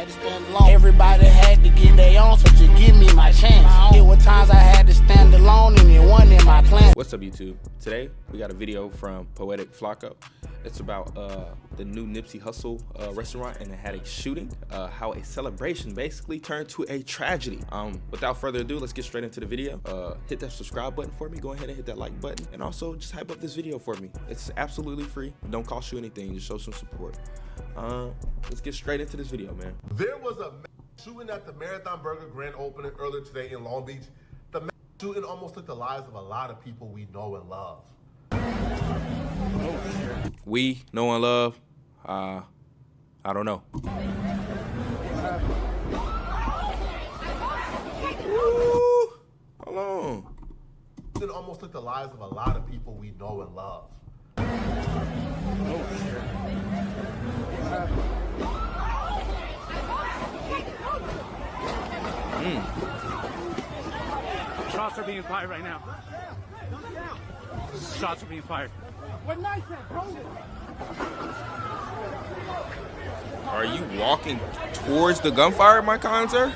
had to stand alone. Everybody had to get their own, so just give me my chance. It were times I had to stand alone and it wasn't in my plan. What's up, YouTube? Today we got a video from Poetic Flacco. It's about the new Nipsey Hussle restaurant, and it had a shooting, how a celebration basically turned to a tragedy. Without further ado, let's get straight into the video. Hit that subscribe button for me, go ahead and hit that like button, and also just hype up this video for me. It's absolutely free, don't cost you anything, just show some support. Let's get straight into this video, man. There was a shooting at the Marathon Burger grand opening earlier today in Long Beach. The shooting almost took the lives of a lot of people we know and love. We know and love, I don't know. Ooh, hold on. It almost took the lives of a lot of people we know and love. Shots are being fired right now. Shots are being fired. Are you walking towards the gunfire, my kind sir?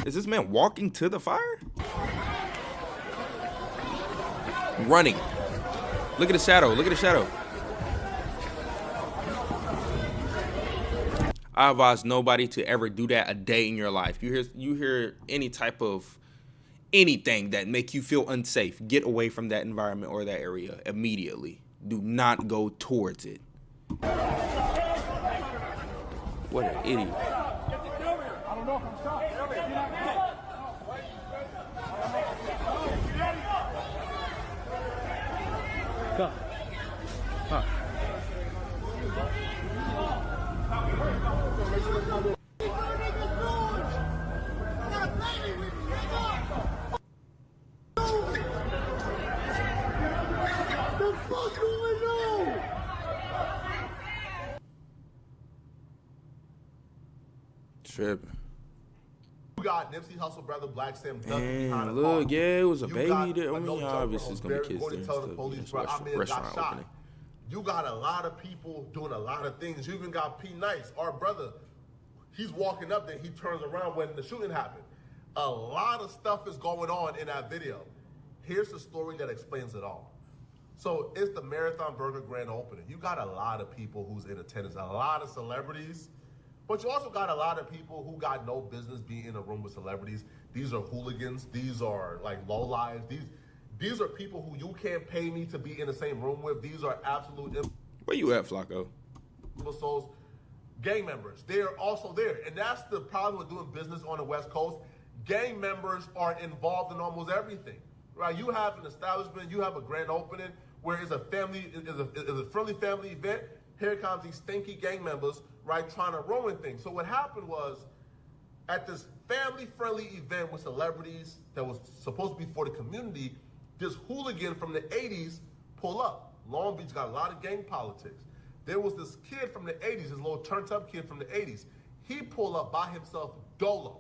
Is this man walking to the fire? Running. Look at the shadow, look at the shadow. I advise nobody to ever do that a day in your life. You hear any type of anything that make you feel unsafe, get away from that environment or that area immediately. Do not go towards it. What an idiot. Go. Huh. Tripping. You got Nipsey Hussle brother Black Sam ducking behind a look, car. yeah, it was a You baby got there. I a mean, no-joker obviously it's gonna be kids going there. to tell the police, bro, I mean, got shot. Opening. You got a lot of people doing a lot of things. You even got P. Nice, our brother. He's walking up there. He turns around when the shooting happened. A lot of stuff is going on in that video. Here's the story that explains it all. So it's the Marathon Burger grand opening. You got a lot of people who's in attendance, a lot of celebrities, but you also got a lot of people who got no business being in a room with celebrities. These are hooligans. These are like lowlives. These are people who you can't pay me to be in the same room with. These are absolute Where you at, Flacco? souls, gang members. They're also there. And that's the problem with doing business on the West Coast. Gang members are involved in almost everything, right? You have an establishment, you have a grand opening where it's a family, it's a friendly family event. Here comes these stinky gang members, right, trying to ruin things. So what happened was, at this family-friendly event with celebrities that was supposed to be for the community, this hooligan from the 80s pull up. Long Beach got a lot of gang politics. There was this kid from the 80s, this little turned-up kid from the 80s. He pull up by himself, dolo.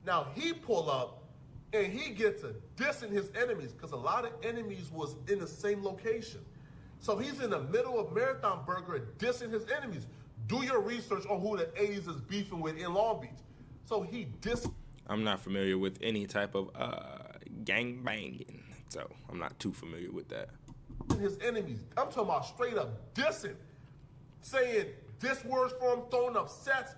Now, he pull up, and he gets to dissing his enemies, because a lot of enemies was in the same location. So he's in the middle of Marathon Burger dissing his enemies. Do your research on who the 80s is beefing with in Long Beach. So he dissed. I'm not familiar with any type of gang banging, so I'm not too familiar with that. His enemies. I'm talking about straight up dissing, saying diss words for him, throwing up sets,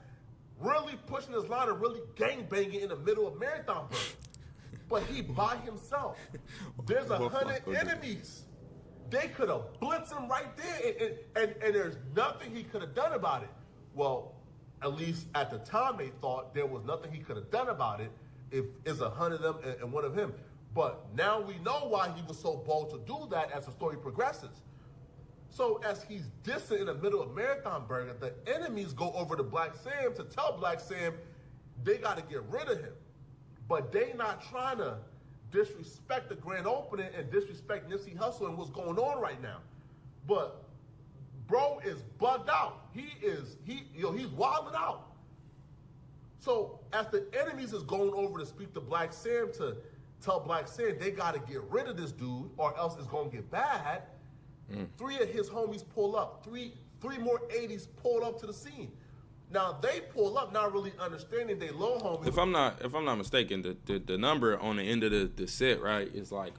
really pushing his line and really gang banging in the middle of Marathon Burger. But he by himself. There's 100 enemies. They could have blitzed him right there, and there's nothing he could have done about it. Well, at least at the time they thought there was nothing he could have done about it if it's 100 of them and one of him. But now we know why he was so bold to do that as the story progresses. So as he's dissing in the middle of Marathon Burger, the enemies go over to Black Sam to tell Black Sam they got to get rid of him. But they not trying to disrespect the grand opening and disrespect Nipsey Hussle and what's going on right now. But bro is bugged out. He's wilding out. So as the enemies is going over to speak to Black Sam to tell Black Sam they got to get rid of this dude or else it's going to get bad, 3 of his homies pull up. Three more 80s pulled up to the scene. Now they pull up, not really understanding they low homies. If I'm not mistaken, the number on the end of the set, right, is like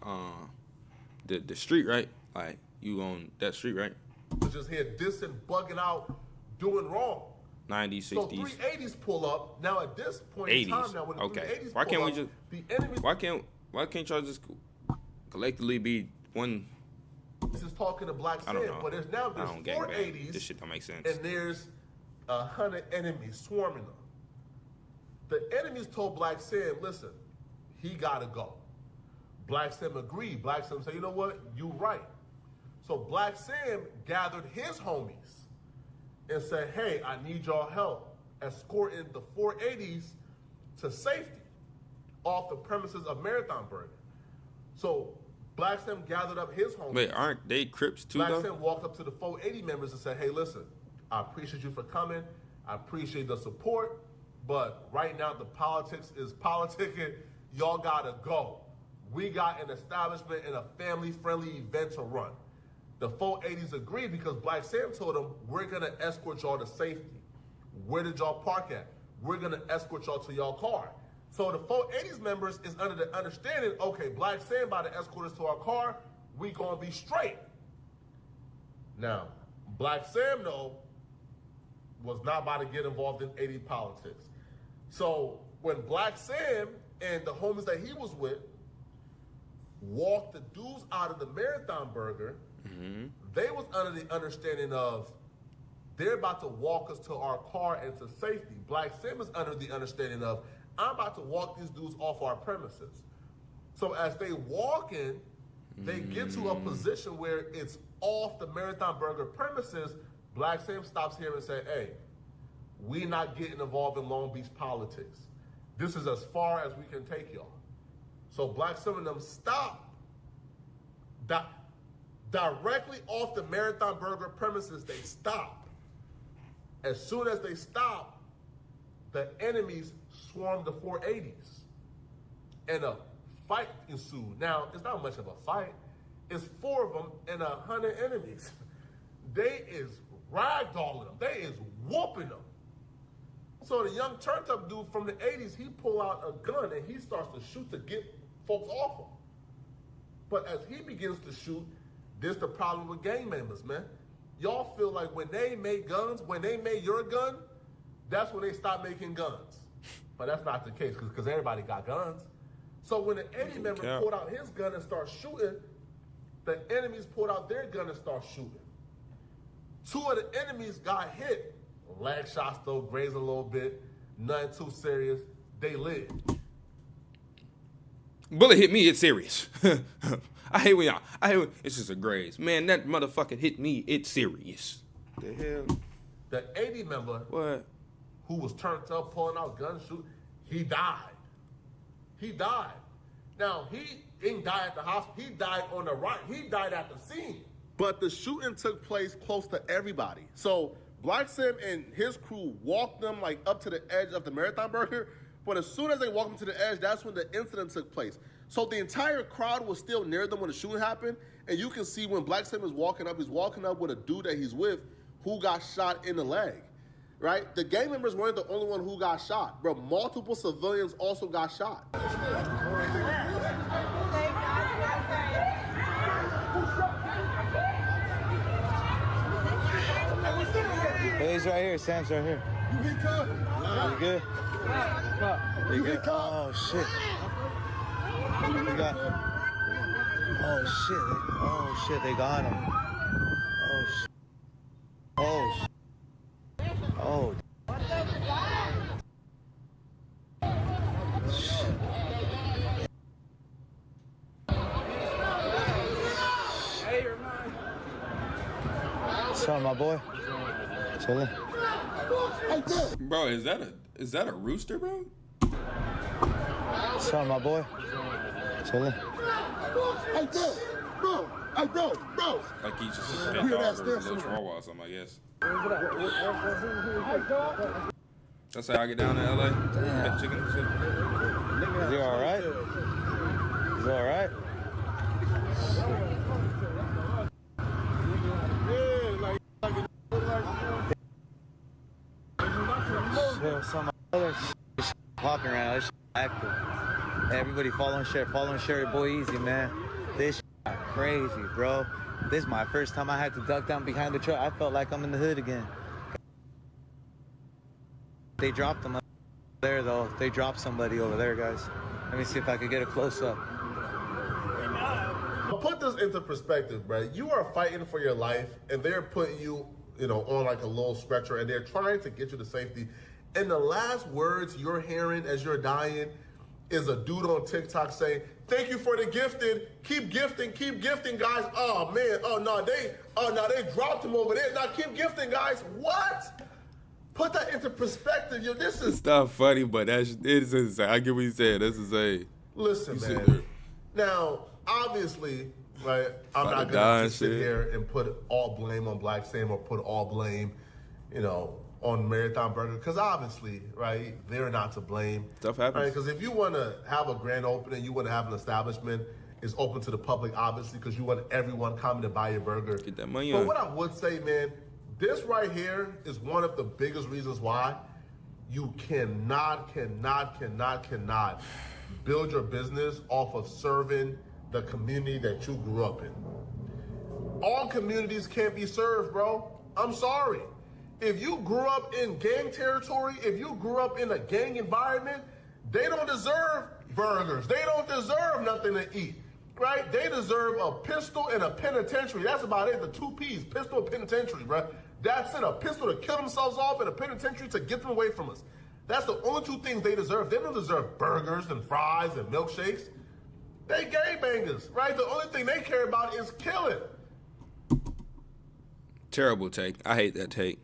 the street, right? Like you on that street, right? Just here dissing, bugging out, doing wrong. 90s, 60s. So 380s pull up. Now at this point 80s. in time, now when the Okay. 380s Why pull can't we up, just? the enemies Why can't y'all just collectively be one? This is talking to Black I don't Sam, know. but there's I don't gang bang. 480s. This shit don't make sense. And there's 100 enemies swarming them. The enemies told Black Sam, listen, he gotta go. Black Sam agreed. Black Sam said, you know what? You right. So Black Sam gathered his homies and said, hey, I need y'all help escorting the 480s to safety off the premises of Marathon Burger. So Black Sam gathered up his homies. Wait, aren't they Crips too, Black though? Sam walked up to the 480 members and said, hey, listen, I appreciate you for coming. I appreciate the support. But right now, the politics is politicking. Y'all got to go. We got an establishment and a family-friendly event to run. The 480s agreed because Black Sam told them, we're going to escort y'all to safety. Where did y'all park at? We're going to escort y'all to y'all car. So the 480s members is under the understanding, okay, Black Sam about to escort us to our car. We going to be straight. Now, Black Sam, though, was not about to get involved in 80 politics. So when Black Sam and the homies that he was with walked the dudes out of the Marathon Burger, they was under the understanding of they're about to walk us to our car and to safety. Black Sam is under the understanding of I'm about to walk these dudes off our premises. So as they walk in, they get to a position where it's off the Marathon Burger premises. Black Sam stops here and say, hey, we not getting involved in Long Beach politics. This is as far as we can take y'all. So Black Sam and them stop directly off the Marathon Burger premises. They stop. As soon as they stop, the enemies swarm the 480s. And a fight ensued. Now, it's not much of a fight. It's 4 of them and 100 enemies. They is ragdolling them. They is whooping them. So the young turned up dude from the 80s, he pull out a gun and he starts to shoot to get folks off him. But as he begins to shoot, this the problem with gang members, man. Y'all feel like when they made guns, when they made your gun, that's when they stopped making guns. But that's not the case because everybody got guns. So when the enemy member pulled out his gun and started shooting, the enemies pulled out their gun and started shooting. 2 of the enemies got hit. Leg shots though, grazed a little bit. Nothing too serious. They lived. Bullet hit me, it's serious. I hate when it's just a graze. Man, that motherfucker hit me, it's serious. The hell? The 80 member What? who was turned up, pulling out guns, shooting, he died. He died. Now, he didn't die at the hospital. He died on the right. He died at the scene. But the shooting took place close to everybody. So Black Sam and his crew walked them like up to the edge of the Marathon Burger. But as soon as they walked them to the edge, that's when the incident took place. So the entire crowd was still near them when the shooting happened. And you can see when Black Sam is walking up, he's walking up with a dude that he's with who got shot in the leg. Right? The gang members weren't the only one who got shot. Bro, multiple civilians also got shot. Hey, he's right here. Sam's right here. You good? You good? Oh, shit. We got... Oh, shit. Oh, shit. They got him. Oh, shit. Oh, shit. Oh, what's up, my boy? Chillin'. Bro, is that a rooster, bro? What's up, my boy? Chillin'. Bro. Like he's just a pet dog or a little chihuahua or something, I guess. That's how I get down to LA. Pet chicken and shit. Is he alright? Is he alright? chill. Some other shit popping right now. This shit active. Everybody follow and share it, boy, easy, man. This shit crazy, bro. This is my first time I had to duck down behind the truck. I felt like I'm in the hood again. They dropped them up there, though. They dropped somebody over there, guys. Let me see if I could get a close-up. Put this into perspective, bro. You are fighting for your life, and they're putting you, on like a little stretcher, and they're trying to get you to safety. And the last words you're hearing as you're dying is a dude on TikTok saying, "Thank you for the gifting. Keep gifting, guys." Oh man, they dropped him over there. Now keep gifting, guys. What? Put that into perspective, yo. This is It's not funny, but it is insane. I get what you said. That's insane. Listen, You sit man. there. Now, obviously, right, I'm About not to gonna die just and sit shit. here and put all blame on Black Sam or put all blame, on Marathon Burger, because obviously, right, they're not to blame. Stuff happens. Right? Because if you want to have a grand opening, you want to have an establishment, it's open to the public, obviously, because you want everyone coming to buy your burger. Get that money But on. what I would say, man, this right here is one of the biggest reasons why you cannot build your business off of serving the community that you grew up in. All communities can't be served, bro. I'm sorry. If you grew up in gang territory, if you grew up in a gang environment, they don't deserve burgers. They don't deserve nothing to eat, right? They deserve a pistol and a penitentiary. That's about it, the 2 P's, pistol and penitentiary, bro. That's it, a pistol to kill themselves off and a penitentiary to get them away from us. That's the only 2 things they deserve. They don't deserve burgers and fries and milkshakes. They gangbangers, right? The only thing they care about is killing. Terrible take. I hate that take.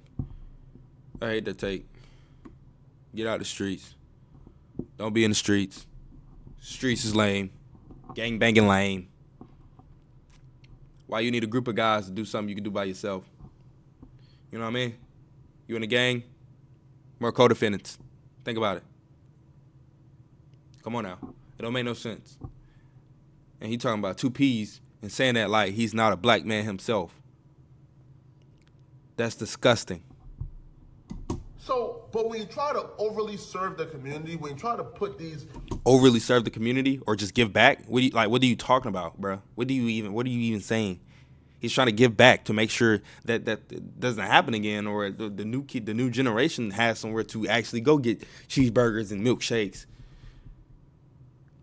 Get out the streets. Don't be in the streets. Streets is lame. Gang banging lame. Why you need a group of guys to do something you can do by yourself? You know what I mean? You in a gang, more co-defendants. Think about it. Come on now. It don't make no sense. And he talking about 2 P's and saying that like he's not a black man himself. That's disgusting. So, but when you try to overly serve the community, when you try to put these Overly serve the community or just give back? What are you talking about, bro? What are you even saying? He's trying to give back to make sure that doesn't happen again, or the new generation has somewhere to actually go get cheeseburgers and milkshakes.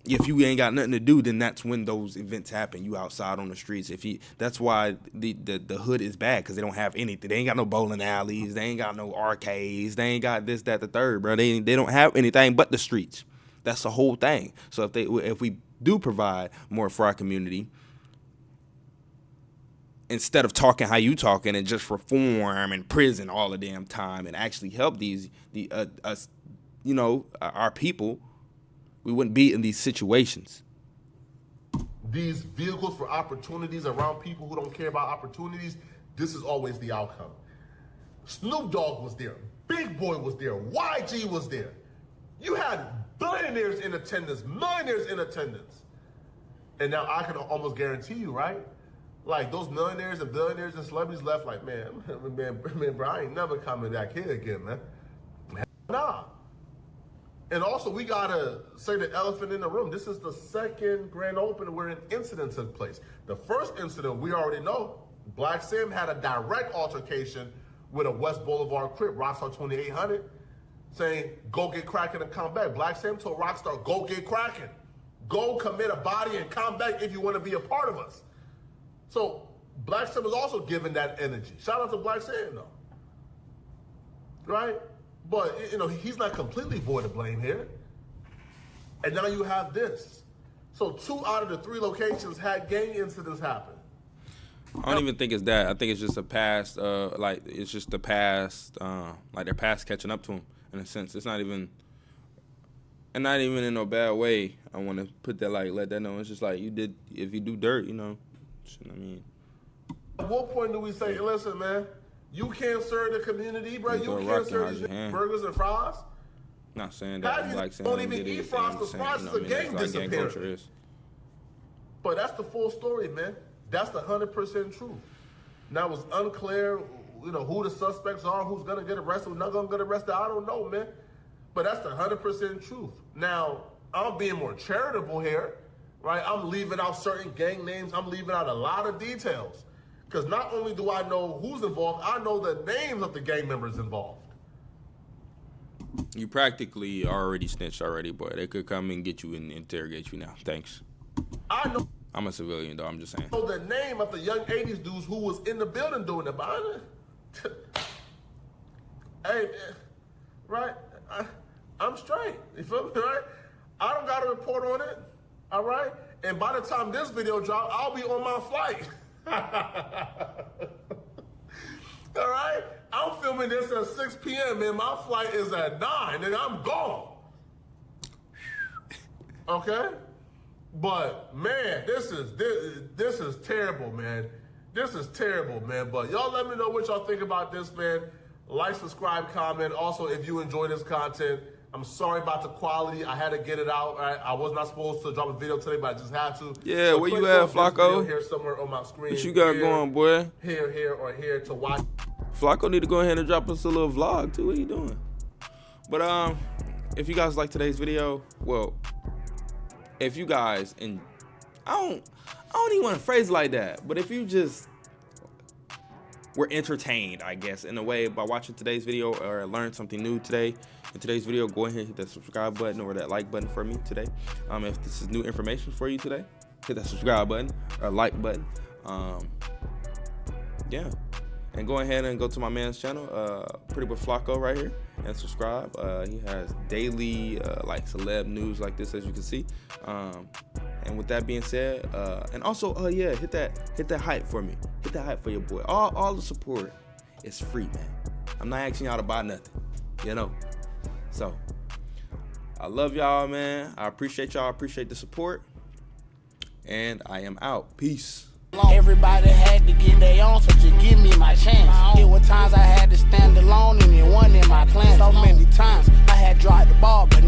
If you ain't got nothing to do, then that's when those events happen. You outside on the streets. That's why the hood is bad, because they don't have anything. They ain't got no bowling alleys. They ain't got no arcades. They ain't got this, that, the third, bro. They don't have anything but the streets. That's the whole thing. So if we do provide more for our community, instead of talking how you talking and just reform and prison all the damn time and actually help our people, we wouldn't be in these situations. These vehicles for opportunities around people who don't care about opportunities, this is always the outcome. Snoop Dogg was there. Big Boy was there. YG was there. You had billionaires in attendance, millionaires in attendance. And now I can almost guarantee you, right? Like those millionaires and billionaires and celebrities left like, man, bro, I ain't never coming back here again, man. Nah. And also, we gotta say the elephant in the room. This is the second grand opening where an incident took place. The first incident, we already know, Black Sam had a direct altercation with a West Boulevard Crip, Rockstar 2800, saying, go get cracking and come back. Black Sam told Rockstar, go get cracking. Go commit a body and come back if you want to be a part of us. So Black Sam was also given that energy. Shout out to Black Sam, though. Right? But, he's not completely void of blame here. And now you have this. So 2 out of the 3 locations had gang incidents happen. I don't even think it's that. I think it's just a past, like their past catching up to them in a sense. It's not even, and not even in no bad way. I want to put that, let that know. It's just like if you do dirt, you know what I mean? At what point do we say, listen, man, you can't serve the community, bro. You can't serve these burgers and fries? Not saying that Black Sam don't even eat fries, because fries is a gang disappearing. But that's the full story, man. That's the 100% truth. Now, it was unclear, who the suspects are, who's gonna get arrested, who's not gonna get arrested. I don't know, man. But that's the 100% truth. Now, I'm being more charitable here, right? I'm leaving out certain gang names. I'm leaving out a lot of details. Because not only do I know who's involved, I know the names of the gang members involved. You practically already snitched already, boy. They could come and get you and interrogate you now. Thanks. I know. I'm a civilian, though. I'm just saying. The name of the young 80s dudes who was in the building doing it. Hey, right? I'm straight. You feel me, right? I don't got a report on it, all right? And by the time this video drops, I'll be on my flight. All right? I'm filming this at 6 p.m., man. My flight is at 9, and I'm gone. Okay? But, man, this is terrible, man. This is terrible, man. But y'all let me know what y'all think about this, man. Like, subscribe, comment. Also, if you enjoy this content, I'm sorry about the quality. I had to get it out. Right? I was not supposed to drop a video today, but I just had to. Yeah, so where you at, Flacco? Here somewhere on my screen. What you got going, boy? Here, or here to watch. Flacco need to go ahead and drop us a little vlog, too. What you doing? But, if you guys like today's video, well, if you guys, and I don't even want to phrase it like that, but if you just were entertained, I guess, in a way by watching today's video or learned something new today in today's video, go ahead and hit that subscribe button or that like button for me today. If this is new information for you today, hit that subscribe button or like button. Yeah, and go ahead and go to my man's channel, Pretty Boy Flacco, right here, and subscribe. He has daily like celeb news like this, as you can see. And with that being said, and also, yeah, hit that hype for me. Hit that hype for your boy. All the support is free, man. I'm not asking y'all to buy nothing, you know. So, I love y'all, man. I appreciate y'all. I appreciate the support. And I am out. Peace. Everybody had to get their own, so just give me my chance. There were times I had to stand alone and it wasn't in my plan. So many times I had dropped the ball, but